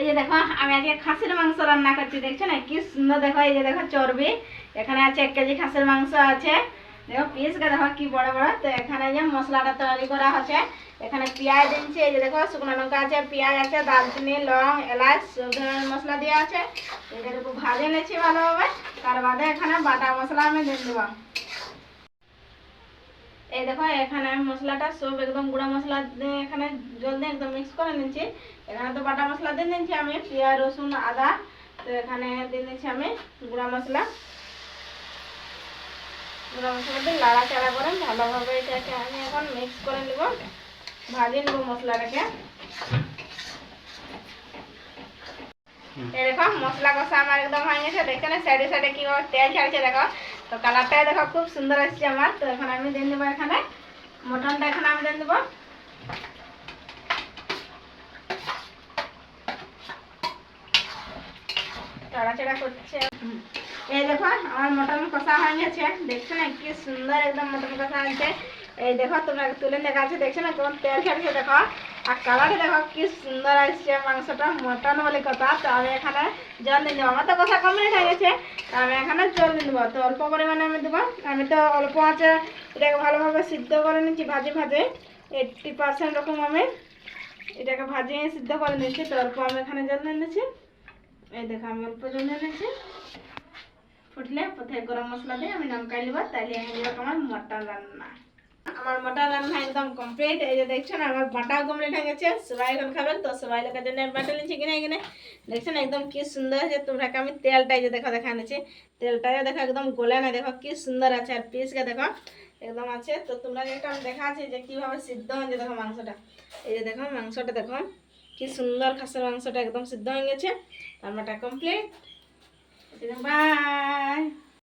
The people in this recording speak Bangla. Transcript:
এই যে দেখো আমি আজকে খাসির মাংস রান্না করছি, দেখছো না কি সুন্দর। দেখো এই যে দেখো চর্বি, এখানে আছে 1 কেজি খাসির মাংস আছে। দেখো পিসটা দেখো কি বড় বড়। তো এখানে যে মশলাটা তৈরি করা হচ্ছে, এখানে পেঁয়াজ দিচ্ছি। এই যে দেখো শুকনো লঙ্কা আছে, পেঁয়াজ আছে, দারচিনি, লং, এলাচ সব ধরনের মশলা দেওয়া আছে। এটা একটু ভাজে নিচ্ছি ভালোভাবে। তার বাদে এখানে বাটা মশলা আমি দিয়ে দেবো। এই দেখো এখানে মশলাটা সব একদম গুঁড়া মশলা দিয়ে এখানে জল দিয়ে একদম মিক্স করে নিচ্ছি। এখানে তো বাটা মশলা দিয়ে নিচ্ছি আমি, পেঁয়াজ, রসুন, আদা। তো এখানে দিয়ে নিচ্ছি আমি গুঁড়া মশলা। গুঁড়া মশলা দিয়ে লাড়াচাড়া করে ভালোভাবে এটাকে আমি এখন মিক্স করে নেব, ভাজিয়ে নেব মশলাটাকে। এই দেখো মশলা কষা আমার একদম হয়ে গেছে, দেখছো না সাইডে সাইডে কি তেল ছাড়ছে দেখো। তো কালারটাই দেখো খুব সুন্দর আসছে আমার। তো এখন আমি দিয়ে দেবো এখানে মটনটা, এখানে আমি দিয়ে দেবো। নাড়াচাড়া করছে। এই দেখো আমার মটন কষা হয়ে গেছে, দেখছো না কি সুন্দর একদম মটন কষা হয়েছে। এই দেখো তোমরা তুলে দেখা আছে, দেখছো না কেমন তেল ছাড়ছে দেখো। আর কালারটা দেখো কি সুন্দর আসছে মাংসটা, মটন বলে কথা। তো আমি এখানে জল দিয়ে দেবো, আমার তো কষা কমপ্লিট হয়ে গেছে। তো আমি এখানে জল দিয়ে দেবো, তো অল্প পরিমাণে আমি দেবো। আমি তো অল্প আছে এটাকে ভালোভাবে সিদ্ধ করে নিচ্ছি, ভাজে ভাজে 80% রকম আমি এটাকে ভাজিয়ে সিদ্ধ করে নিচ্ছি। তো অল্প আমি এখানে জল দিয়ে নিচ্ছি। এই দেখো আমি অল্প জল দিয়ে নিচ্ছি। ফুটলে কোথায় গরম মশলা দিয়ে আমি নামকাই নেব, তাইলে আমার মটন রান্না। আমার মটন রান্না একদম কমপ্লিট। এই যে দেখছো না আমার বাটাও কমপ্লিট হয়ে গেছে। সবাই এখন খাবেন, তো সবাই লোকের জন্য বাটা নিচ্ছি কিনে এখানে। দেখছো না একদম কি সুন্দর আছে। তোমরা আমি তেলটাই যে দেখো দেখা নিচ্ছি, তেলটাই দেখো একদম গলে না, দেখো কি সুন্দর আছে। আর পিসকে দেখো একদম আছে। তো তোমরা একটা দেখা আছে যে কিভাবে সিদ্ধ হয়েছে দেখো মাংসটা। এই যে দেখো মাংসটা দেখো কি সুন্দর, খাসির মাংসটা একদম সিদ্ধ হয়ে গেছে। রান্নাটা কমপ্লিট। বাই।